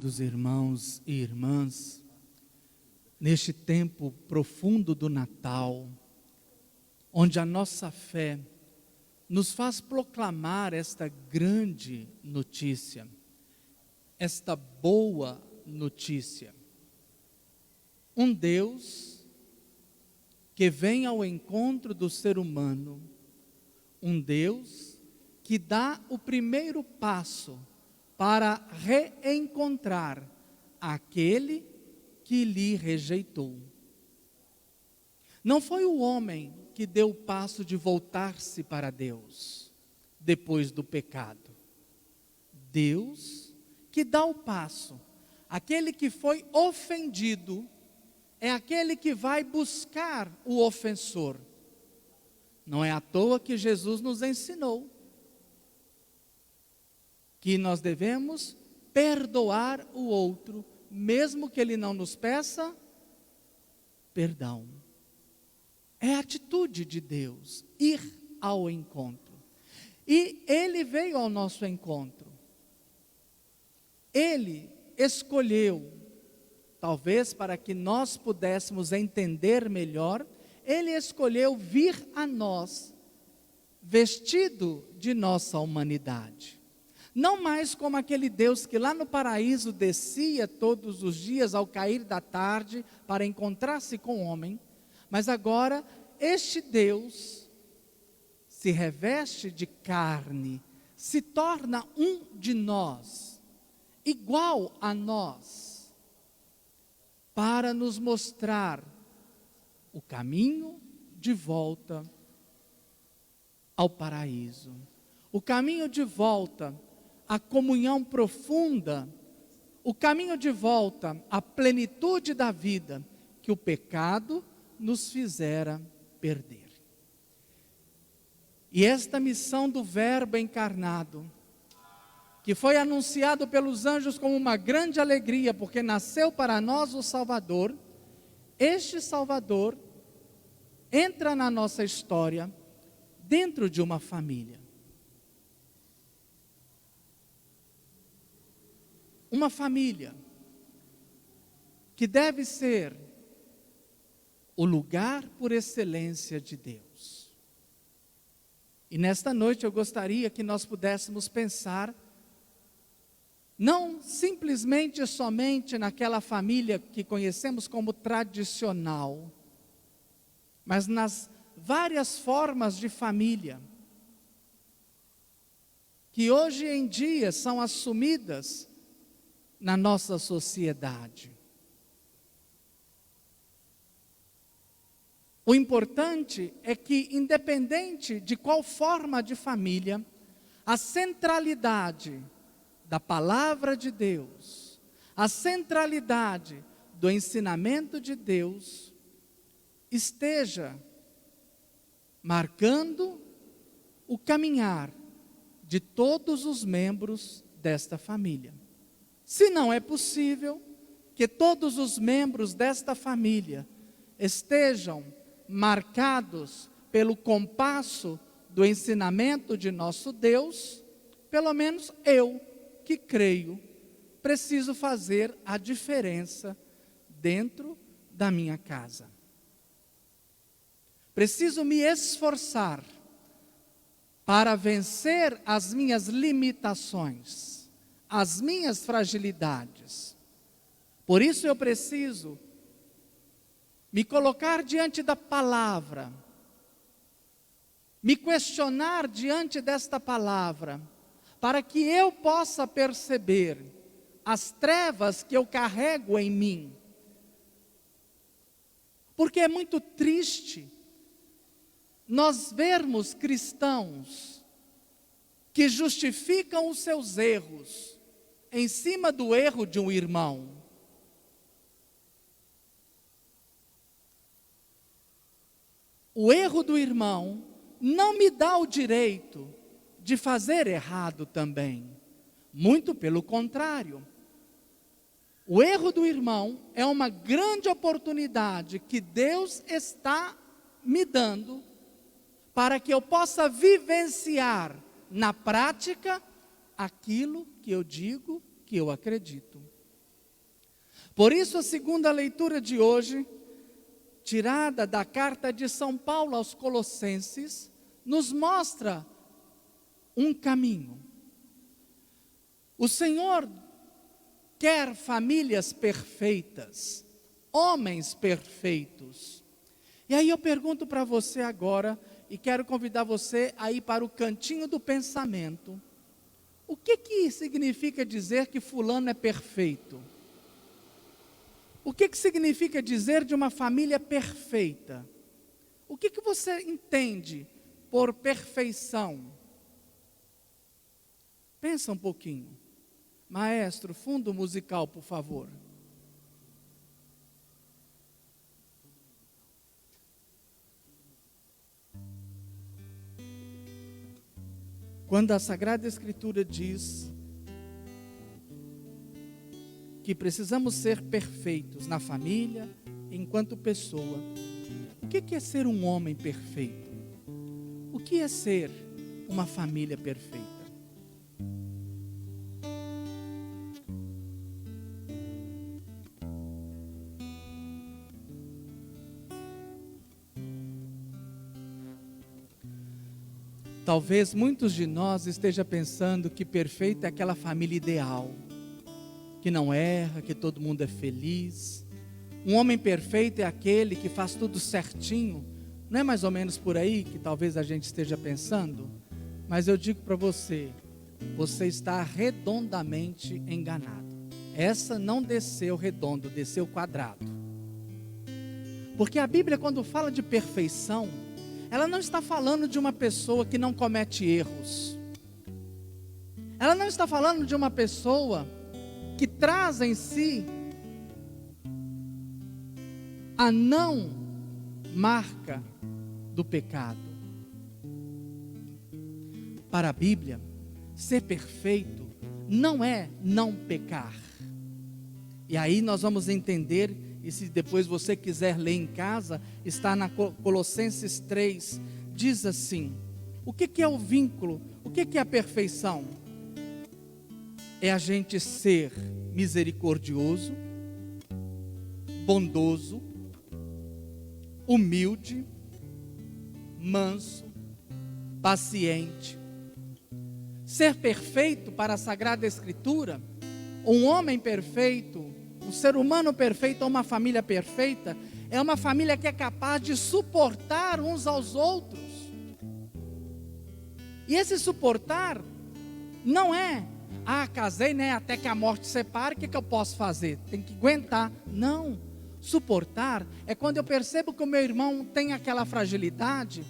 Amados irmãos e irmãs, neste tempo profundo do Natal, onde a nossa fé nos faz proclamar esta grande notícia, esta boa notícia. Um Deus que vem ao encontro do ser humano, um Deus que dá o primeiro passo para reencontrar aquele que lhe rejeitou. Não foi o homem que deu o passo de voltar-se para Deus depois do pecado. Deus que dá o passo. Aquele que foi ofendido é aquele que vai buscar o ofensor. Não é à toa que Jesus nos ensinou que nós devemos perdoar o outro, mesmo que ele não nos peça perdão. É a atitude de Deus, ir ao encontro. E Ele veio ao nosso encontro. Ele escolheu, talvez para que nós pudéssemos entender melhor, Ele escolheu vir a nós, vestido de nossa humanidade. Não mais como aquele Deus que lá no paraíso descia todos os dias ao cair da tarde para encontrar-se com o homem, mas agora este Deus se reveste de carne, se torna um de nós, igual a nós, para nos mostrar o caminho de volta ao paraíso, o caminho de volta a comunhão profunda, o caminho de volta à plenitude da vida que o pecado nos fizera perder. E esta missão do Verbo encarnado, que foi anunciado pelos anjos como uma grande alegria, porque nasceu para nós o Salvador, este Salvador entra na nossa história dentro de uma família. Uma família que deve ser o lugar por excelência de Deus. E nesta noite eu gostaria que nós pudéssemos pensar, não simplesmente somente naquela família que conhecemos como tradicional, mas nas várias formas de família, que hoje em dia são assumidas na nossa sociedade. O importante é que, independente de qual forma de família, a centralidade da palavra de Deus, a centralidade do ensinamento de Deus, esteja marcando o caminhar de todos os membros desta família. Se não é possível que todos os membros desta família estejam marcados pelo compasso do ensinamento de nosso Deus, pelo menos eu, que creio, preciso fazer a diferença dentro da minha casa. Preciso me esforçar para vencer as minhas limitações, as minhas fragilidades. Por isso eu preciso me colocar diante da palavra, me questionar diante desta palavra, para que eu possa perceber as trevas que eu carrego em mim. Porque é muito triste nós vermos cristãos que justificam os seus erros em cima do erro de um irmão. O erro do irmão não me dá o direito de fazer errado também. Muito pelo contrário. O erro do irmão é uma grande oportunidade que Deus está me dando para que eu possa vivenciar na prática aquilo que eu digo que eu acredito. Por isso, a segunda leitura de hoje, tirada da carta de São Paulo aos Colossenses, nos mostra um caminho. O Senhor quer famílias perfeitas, homens perfeitos. E aí eu pergunto para você agora, e quero convidar você a ir para o cantinho do pensamento. O que significa dizer que fulano é perfeito? O que significa dizer de uma família perfeita? O que você entende por perfeição? Pensa um pouquinho. Maestro, fundo musical, por favor. Quando a Sagrada Escritura diz que precisamos ser perfeitos na família, enquanto pessoa, o que é ser um homem perfeito? O que é ser uma família perfeita? Talvez muitos de nós estejam pensando que perfeita é aquela família ideal, que não erra, que todo mundo é feliz. Um homem perfeito é aquele que faz tudo certinho. Não é mais ou menos por aí que talvez a gente esteja pensando? Mas eu digo para você, você está redondamente enganado. Essa não desceu redondo, desceu quadrado. Porque a Bíblia, quando fala de perfeição, ela não está falando de uma pessoa que não comete erros. Ela não está falando de uma pessoa que traz em si a não marca do pecado. Para a Bíblia, ser perfeito não é não pecar. E aí nós vamos entender, e se depois você quiser ler em casa, está na Colossenses 3, diz assim: o que é o vínculo? O que é a perfeição? É a gente ser misericordioso, bondoso, humilde, manso, paciente. Ser perfeito para a Sagrada Escritura, um homem perfeito, um ser humano perfeito ou uma família perfeita, é uma família que é capaz de suportar uns aos outros. E esse suportar não é, casei, né, até que a morte separe, o que eu posso fazer? Tem que aguentar. Não. Suportar é quando eu percebo que o meu irmão tem aquela fragilidade,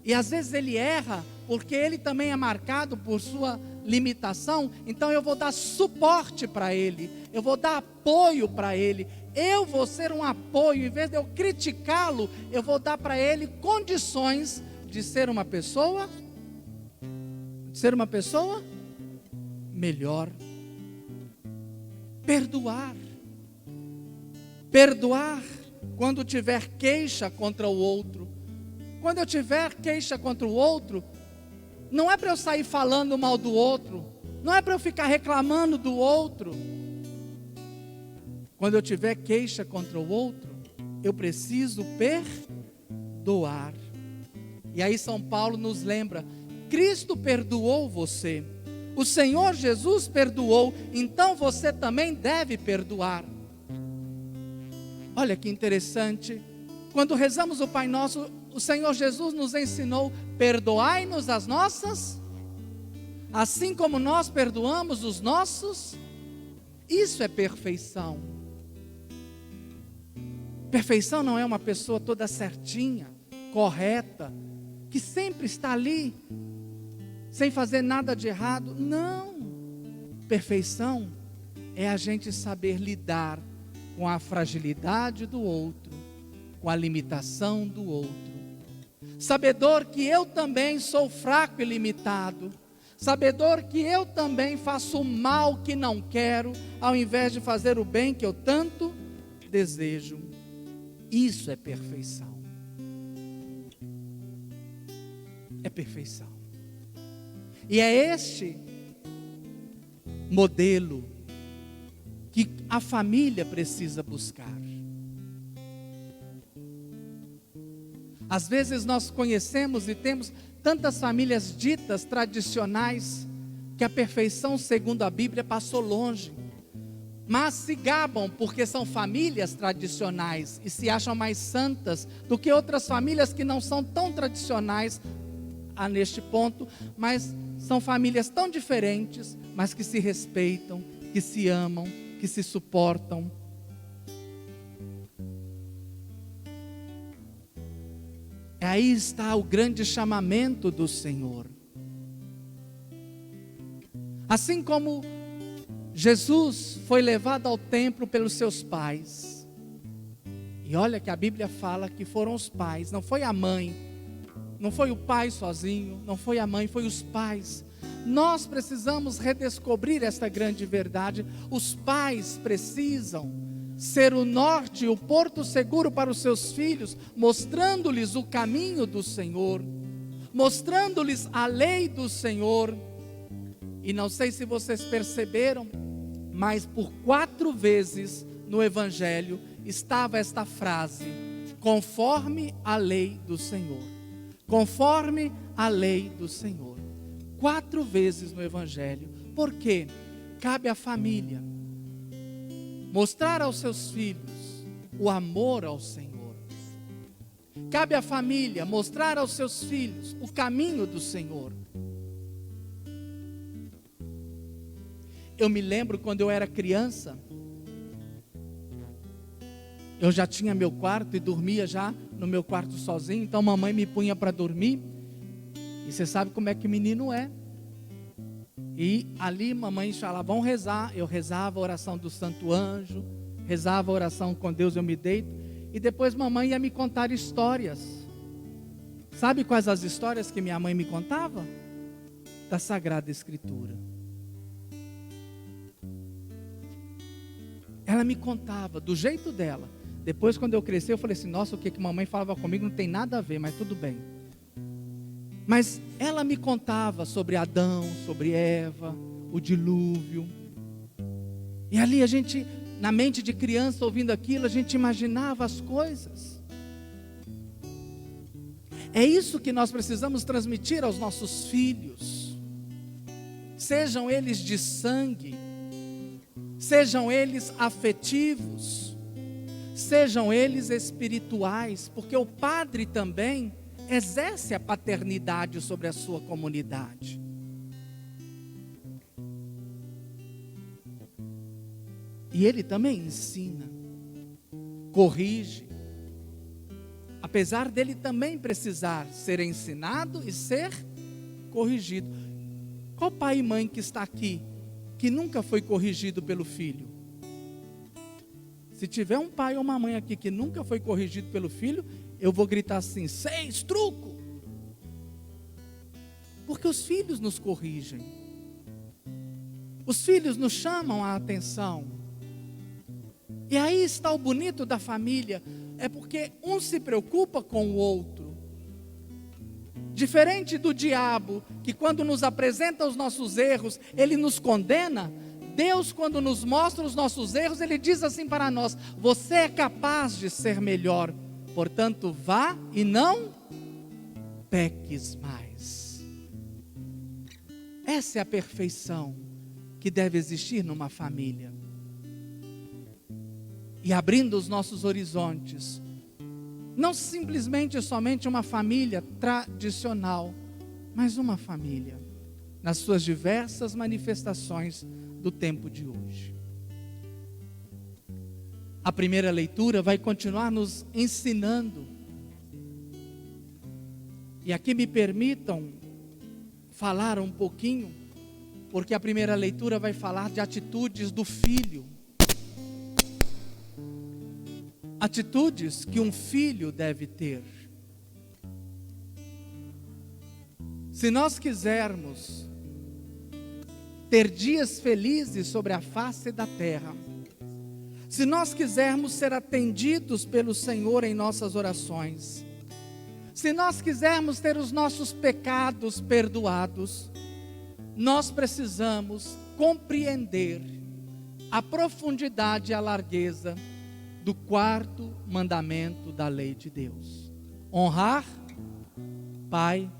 e às vezes ele erra, porque ele também é marcado por sua limitação, então eu vou dar suporte para ele, eu vou dar apoio para ele, eu vou ser um apoio, em vez de eu criticá-lo, eu vou dar para ele condições de ser uma pessoa melhor. Perdoar quando tiver queixa contra o outro. Quando eu tiver queixa contra o outro, não é para eu sair falando mal do outro, não é para eu ficar reclamando do outro. Quando eu tiver queixa contra o outro, eu preciso perdoar. E aí São Paulo nos lembra: Cristo perdoou você, o Senhor Jesus perdoou, então você também deve perdoar. Olha que interessante, quando rezamos o Pai Nosso, o Senhor Jesus nos ensinou: perdoai-nos as nossas, assim como nós perdoamos os nossos. Isso é perfeição. Perfeição não é uma pessoa toda certinha, correta, que sempre está ali, sem fazer nada de errado. Não. Perfeição é a gente saber lidar com a fragilidade do outro, com a limitação do outro. Sabedor que eu também sou fraco e limitado. Sabedor que eu também faço o mal que não quero, ao invés de fazer o bem que eu tanto desejo. Isso é perfeição. É perfeição. E é este modelo que a família precisa buscar. Às vezes nós conhecemos e temos tantas famílias ditas tradicionais, que a perfeição segundo a Bíblia passou longe, mas se gabam porque são famílias tradicionais e se acham mais santas do que outras famílias que não são tão tradicionais neste ponto, mas são famílias tão diferentes, mas que se respeitam, que se amam, que se suportam. Aí está o grande chamamento do Senhor. Assim como Jesus foi levado ao templo pelos seus pais, e olha que a Bíblia fala que foram os pais, não foi a mãe, não foi o pai sozinho, não foi a mãe, foi os pais. Nós precisamos redescobrir esta grande verdade. Os pais precisam ser o norte, o porto seguro para os seus filhos, mostrando-lhes o caminho do Senhor, mostrando-lhes a lei do Senhor. E não sei se vocês perceberam, mas por 4 vezes no Evangelho estava esta frase: conforme a lei do Senhor. Conforme a lei do Senhor. 4 vezes no Evangelho. Por quê? Cabe à família mostrar aos seus filhos o amor ao Senhor. Cabe à família mostrar aos seus filhos o caminho do Senhor. Eu me lembro quando eu era criança, eu já tinha meu quarto e dormia já no meu quarto sozinho, então mamãe me punha para dormir, e você sabe como é que menino é. E ali mamãe falava, vamos rezar. Eu rezava a oração do Santo Anjo, rezava a oração com Deus eu me deito, e depois mamãe ia me contar histórias. Sabe quais as histórias que minha mãe me contava? Da Sagrada Escritura. Ela me contava do jeito dela. Depois, quando eu cresci, eu falei assim, nossa, o que mamãe falava comigo não tem nada a ver, mas tudo bem. Mas ela me contava sobre Adão, sobre Eva, o dilúvio. E ali a gente, na mente de criança, ouvindo aquilo, a gente imaginava as coisas. É isso que nós precisamos transmitir aos nossos filhos. Sejam eles de sangue, sejam eles afetivos, sejam eles espirituais, porque o padre também exerce a paternidade sobre a sua comunidade. E ele também ensina, corrige, apesar dele também precisar ser ensinado e ser corrigido. Qual pai e mãe que está aqui que nunca foi corrigido pelo filho? Se tiver um pai ou uma mãe aqui que nunca foi corrigido pelo filho, eu vou gritar assim, 6, truco! Porque os filhos nos corrigem. Os filhos nos chamam a atenção. E aí está o bonito da família, é porque um se preocupa com o outro. Diferente do diabo, que quando nos apresenta os nossos erros, ele nos condena. Deus, quando nos mostra os nossos erros, ele diz assim para nós, você é capaz de ser melhor, portanto vá e não peques mais. Essa é a perfeição que deve existir numa família. E abrindo os nossos horizontes, não simplesmente somente uma família tradicional, mas uma família, nas suas diversas manifestações do tempo de hoje. A primeira leitura vai continuar nos ensinando. E aqui me permitam falar um pouquinho, porque a primeira leitura vai falar de atitudes do filho. Atitudes que um filho deve ter. Se nós quisermos ter dias felizes sobre a face da terra, se nós quisermos ser atendidos pelo Senhor em nossas orações, se nós quisermos ter os nossos pecados perdoados, nós precisamos compreender a profundidade e a largueza do quarto mandamento da lei de Deus: honrar pai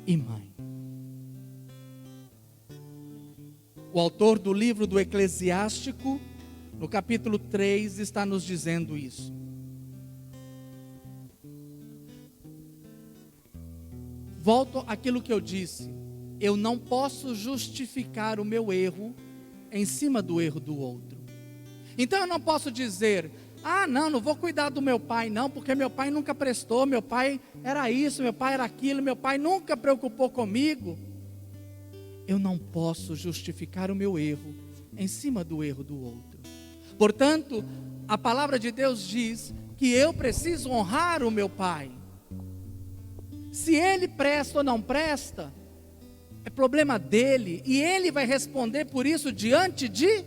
e mãe. O autor do livro do Eclesiástico, no capítulo 3, está nos dizendo isso. Volto àquilo que eu disse: eu não posso justificar o meu erro em cima do erro do outro. Então eu não posso dizer: não vou cuidar do meu pai não, porque meu pai nunca prestou, meu pai era isso, meu pai era aquilo, meu pai nunca preocupou comigo. Eu não posso justificar o meu erro em cima do erro do outro. Portanto, a palavra de Deus diz que eu preciso honrar o meu pai. Se ele presta ou não presta, é problema dele, e ele vai responder por isso diante de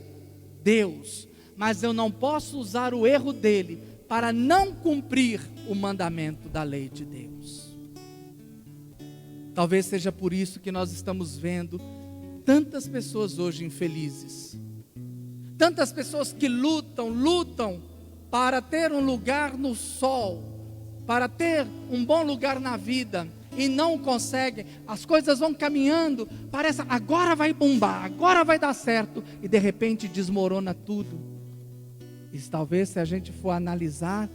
Deus. Mas eu não posso usar o erro dele para não cumprir o mandamento da lei de Deus. Talvez seja por isso que nós estamos vendo tantas pessoas hoje infelizes. Tantas pessoas que lutam para ter um lugar no sol, para ter um bom lugar na vida, e não conseguem. As coisas vão caminhando, parece agora vai bombar, agora vai dar certo, e de repente desmorona tudo. E talvez, se a gente for analisar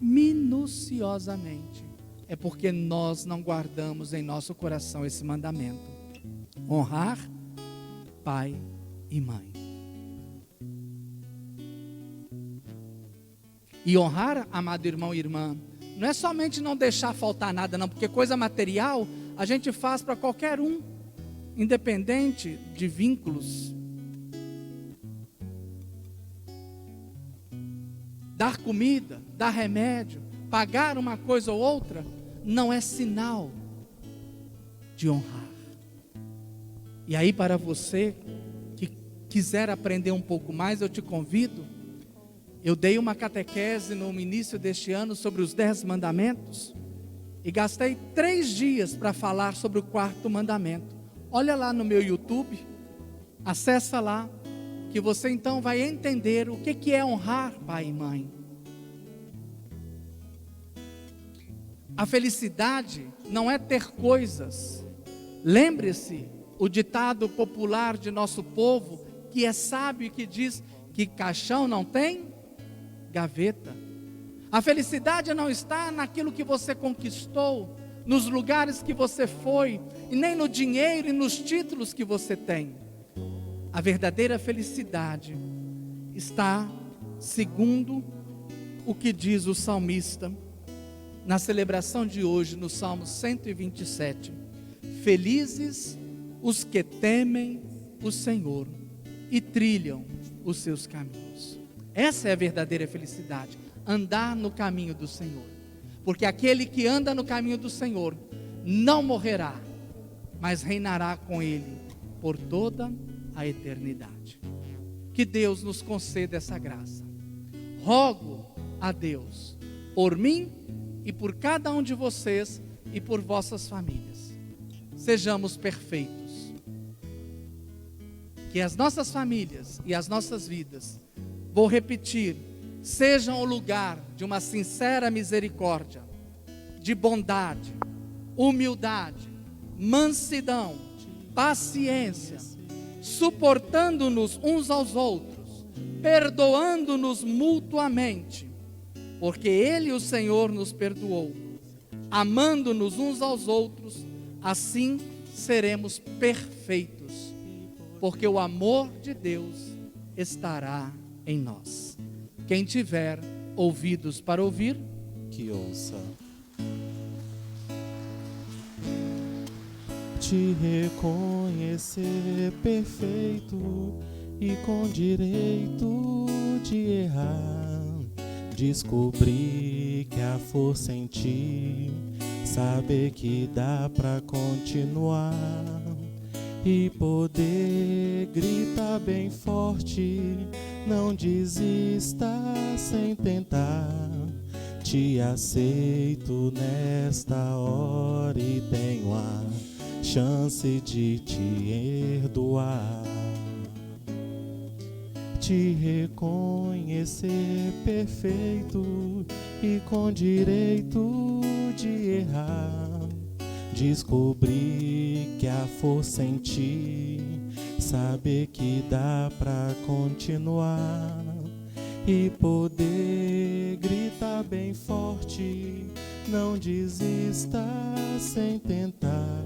minuciosamente, é porque nós não guardamos em nosso coração esse mandamento: honrar pai e mãe. E honrar, amado irmão e irmã, não é somente não deixar faltar nada não, porque coisa material a gente faz para qualquer um, independente de vínculos. Dar comida, dar remédio, pagar uma coisa ou outra, não é sinal de honrar. E aí, para você que quiser aprender um pouco mais, eu te convido. Eu dei uma catequese no início deste ano sobre os 10 mandamentos, e gastei 3 dias para falar sobre o 4º mandamento. Olha lá no meu YouTube, acessa lá, que você então vai entender o que é honrar pai e mãe. A felicidade não é ter coisas. Lembre-se o ditado popular de nosso povo, que é sábio e que diz que caixão não tem gaveta. A felicidade não está naquilo que você conquistou, nos lugares que você foi, e nem no dinheiro e nos títulos que você tem. A verdadeira felicidade está, segundo o que diz o salmista, na celebração de hoje, no Salmo 127. Felizes os que temem o Senhor e trilham os seus caminhos. Essa é a verdadeira felicidade, andar no caminho do Senhor. Porque aquele que anda no caminho do Senhor não morrerá, mas reinará com Ele por toda a eternidade. Que Deus nos conceda essa graça. Rogo a Deus por mim e por cada um de vocês e por vossas famílias. Sejamos perfeitos. Que as nossas famílias e as nossas vidas, vou repetir, sejam o lugar de uma sincera misericórdia, de bondade, humildade, mansidão, paciência, suportando-nos uns aos outros, perdoando-nos mutuamente, porque Ele, o Senhor, nos perdoou, amando-nos uns aos outros, assim seremos perfeitos, porque o amor de Deus estará em nós. Quem tiver ouvidos para ouvir, que ouça. Te reconhecer perfeito e com direito de errar, descobrir que a força em ti, saber que dá pra continuar e poder gritar bem forte, não desista sem tentar. Te aceito nesta hora e tenho a chance de te perdoar. te reconhecer perfeito e com direito de errar. Descobri que a força em ti, saber que dá pra continuar e poder gritar bem forte, não desista sem tentar.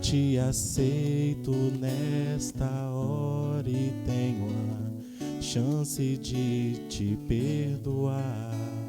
Te aceito nesta hora e tenho a chance de te perdoar.